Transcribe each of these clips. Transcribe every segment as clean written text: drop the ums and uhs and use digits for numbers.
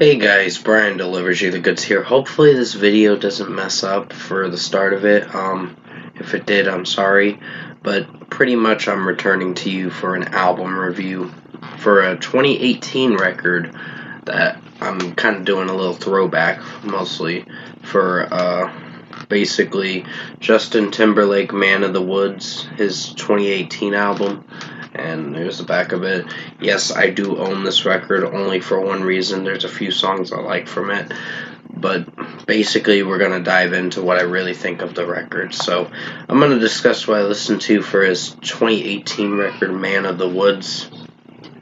Hey guys, Brian delivers you the goods here. Hopefully this video doesn't mess up for the start of it. If it did, I'm sorry. But pretty much I'm returning to you for an album review for a 2018 record that I'm kind of doing a little throwback mostly for basically Justin Timberlake Man of the Woods, his 2018 album. And there's the back of it. Yes, I do own this record only for one reason. There's a few songs I like from it. But basically, we're going to dive into what I really think of the record. So, I'm going to discuss what I listened to for his 2018 record, Man of the Woods,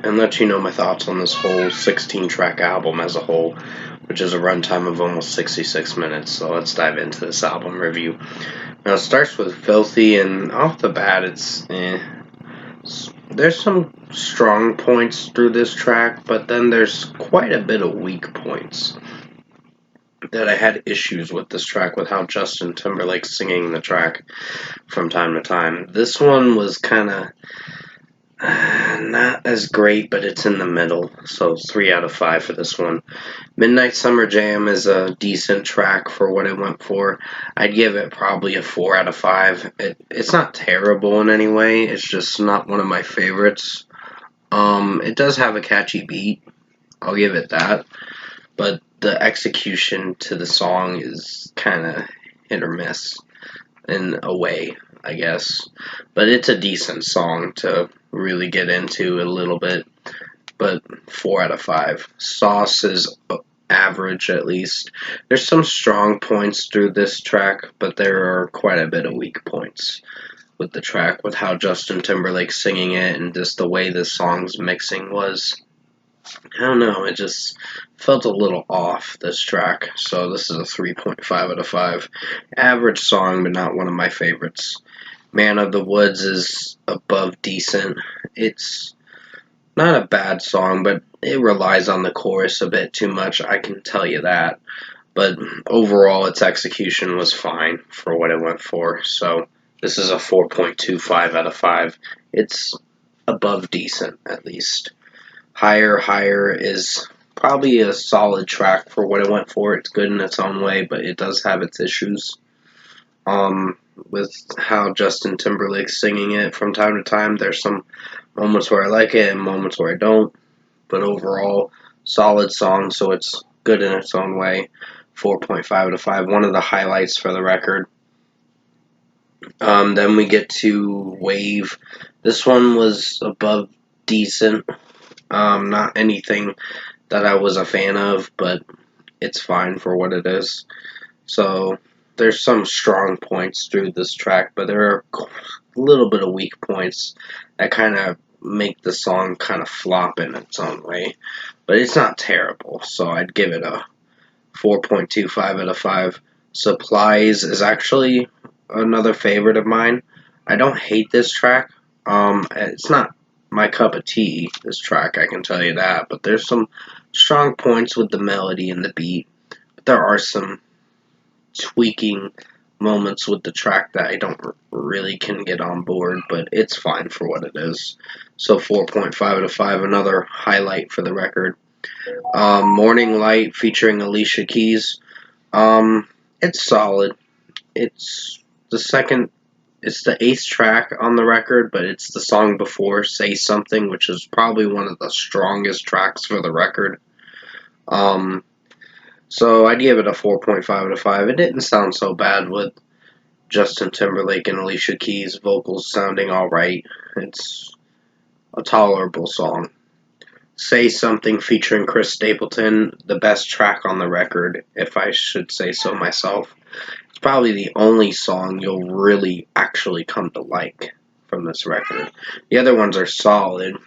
and let you know my thoughts on this whole 16-track album as a whole, which is a runtime of almost 66 minutes. So, let's dive into this album review. Now, it starts with Filthy, and off the bat, it's there's some strong points through this track, but then there's quite a bit of weak points that I had issues with this track, with how Justin Timberlake's singing the track from time to time. This one was kind of not as great, but it's in the middle, so 3 out of 5 for this one. Midnight Summer Jam is a decent track for what it went for. I'd give it probably a 4 out of 5. It's not terrible in any way, it's just not one of my favorites. It does have a catchy beat, I'll give it that, but the execution to the song is kind of hit or miss in a way, I guess. But it's a decent song to really get into a little bit, but 4 out of 5. Sauce is average, at least. There's some strong points through this track, but there are quite a bit of weak points with the track, with how Justin Timberlake's singing it and just the way the song's mixing was. I don't know, it just felt a little off, this track, so this is a 3.5 out of 5. Average song, but not one of my favorites. Man of the Woods is above decent. It's not a bad song, but it relies on the chorus a bit too much, I can tell you that. But overall, its execution was fine for what it went for, so this is a 4.25 out of 5. It's above decent, at least. Higher is probably a solid track for what it went for. It's good in its own way, but it does have its issues. With how Justin Timberlake's singing it from time to time. There's some moments where I like it and moments where I don't. But overall, solid song, so it's good in its own way. 4.5 out of 5. One of the highlights for the record. Then we get to Wave. This one was above decent. Not anything that I was a fan of, but it's fine for what it is. So, there's some strong points through this track, but there are a little bit of weak points that kind of make the song kind of flop in its own way. But it's not terrible, so I'd give it a 4.25 out of 5. Supplies is actually another favorite of mine. I don't hate this track. It's not my cup of tea, this track, I can tell you that, but there's some strong points with the melody and the beat. But there are some tweaking moments with the track that I don't really can get on board, but it's fine for what it is. So 4.5 out of 5, another highlight for the record. Morning Light featuring Alicia Keys. It's solid. It's the 8th track on the record, but it's the song before, Say Something, which is probably one of the strongest tracks for the record. So I'd give it a 4.5 out of 5. It didn't sound so bad with Justin Timberlake and Alicia Keys' vocals sounding alright. It's a tolerable song. Say Something featuring Chris Stapleton, the best track on the record, if I should say so myself. It's probably the only song you'll really actually come to like from this record. The other ones are solid.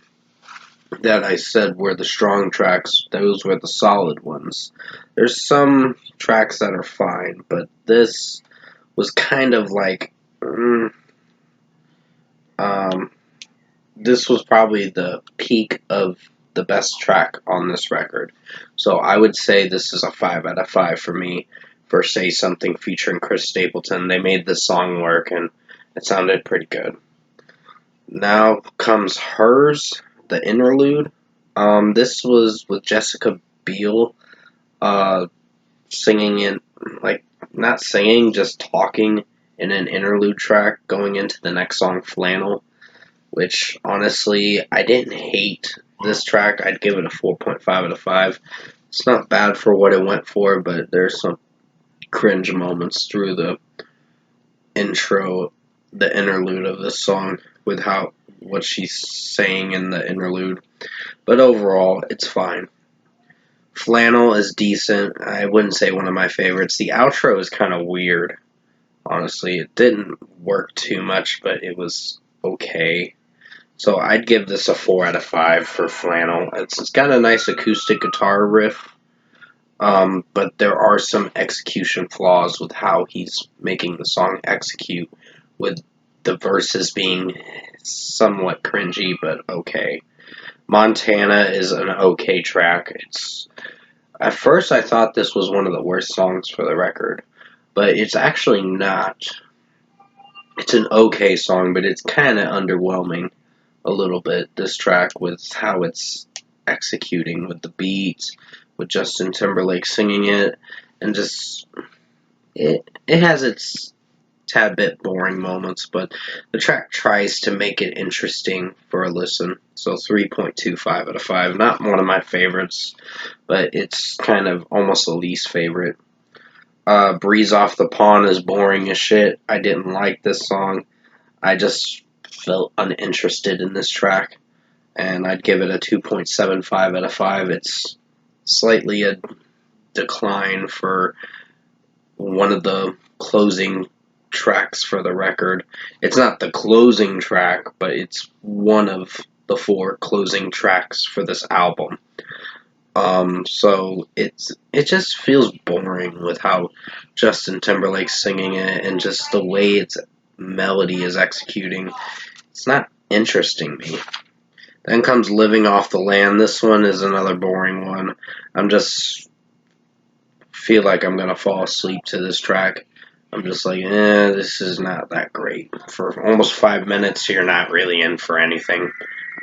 That I said were the strong tracks. Those were the solid ones. There's some tracks that are fine, but this was kind of like, this was probably the peak of the best track on this record. So I would say this is a 5 out of 5 for me for Say Something featuring Chris Stapleton. They made this song work, and it sounded pretty good. Now comes Hers, the interlude. This was with Jessica Biel. uh, singing in, like, not singing, just talking in an interlude track going into the next song, Flannel, which honestly, I didn't hate this track. I'd give it a 4.5 out of 5. It's not bad for what it went for, but there's some cringe moments through the intro, the interlude of this song with what she's saying in the interlude. But overall, it's fine. Flannel is decent. I wouldn't say one of my favorites. The outro is kind of weird, honestly. It didn't work too much, but it was okay. So I'd give this a 4 out of 5 for Flannel. It's got a nice acoustic guitar riff, but there are some execution flaws with how he's making the song execute, with the verses being somewhat cringy, but okay. Montana is an okay track. At first I thought this was one of the worst songs for the record, but it's actually not. It's an okay song, but it's kind of underwhelming a little bit, this track, with how it's executing with the beats, with Justin Timberlake singing it, and just it has its tad bit boring moments, but the track tries to make it interesting for a listen. So 3.25 out of 5. Not one of my favorites, but it's kind of almost a least favorite. Breeze Off the Pond is boring as shit. I didn't like this song. I just felt uninterested in this track, and I'd give it a 2.75 out of 5. It's slightly a decline for one of the closing tracks for the record. It's not the closing track, but it's one of the 4 closing tracks for this album. So it just feels boring with how Justin Timberlake's singing it and just the way its melody is executing. It's not interesting me. Then comes Living Off the Land. This one is another boring one. I'm just feel like I'm gonna fall asleep to this track. I'm just like, this is not that great. For almost 5 minutes, you're not really in for anything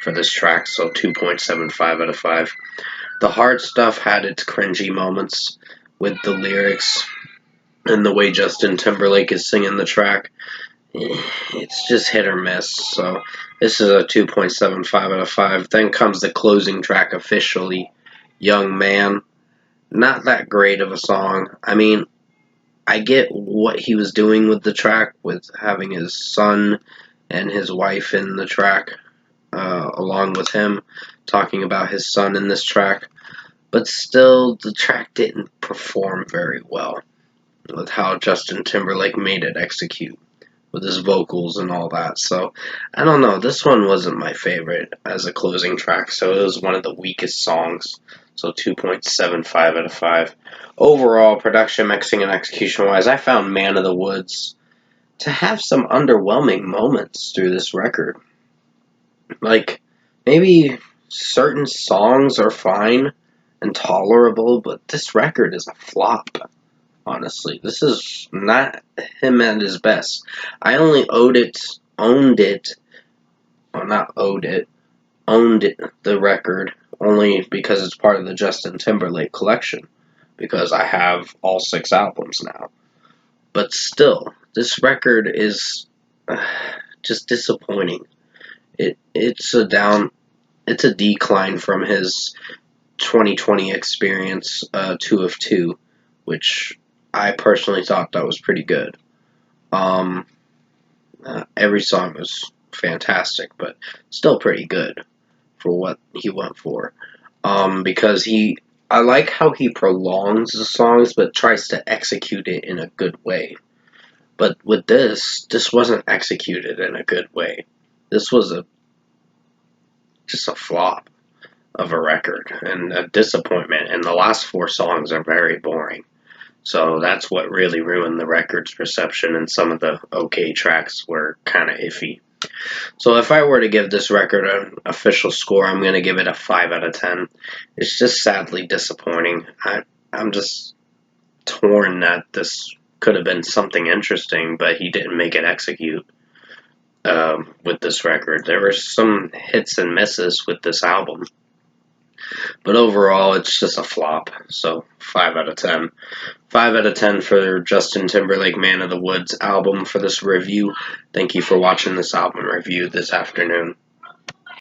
for this track, so 2.75 out of 5. The hard stuff had its cringy moments with the lyrics and the way Justin Timberlake is singing the track. It's just hit or miss, so this is a 2.75 out of 5. Then comes the closing track, Officially, Young Man. Not that great of a song. I mean, I get what he was doing with the track, with having his son and his wife in the track, along with him, talking about his son in this track. But still, the track didn't perform very well with how Justin Timberlake made it execute, with his vocals and all that. So, I don't know. This one wasn't my favorite as a closing track, so it was one of the weakest songs. So 2.75 out of 5. Overall, production, mixing, and execution-wise, I found Man of the Woods to have some underwhelming moments through this record. Like, maybe certain songs are fine and tolerable, but this record is a flop. Honestly, this is not him at his best. I only owned it, well, not owed it, owned it, the record, only because it's part of the Justin Timberlake collection, because I have all 6 albums now. But still, this record is just disappointing. It's a decline from his 2020 experience, 2 of 2, which I personally thought that was pretty good. Every song was fantastic, but still pretty good for what he went for. Because I like how he prolongs the songs, but tries to execute it in a good way. But with this wasn't executed in a good way. This was just a flop of a record and a disappointment, and the last 4 songs are very boring. So that's what really ruined the record's perception, and some of the okay tracks were kind of iffy. So if I were to give this record an official score, I'm going to give it a 5 out of 10. It's just sadly disappointing. I'm just torn that this could have been something interesting, but he didn't make it execute with this record. There were some hits and misses with this album. But overall, it's just a flop. So 5 out of 10. 5 out of 10 for Justin Timberlake Man of the Woods album for this review. Thank you for watching this album review this afternoon.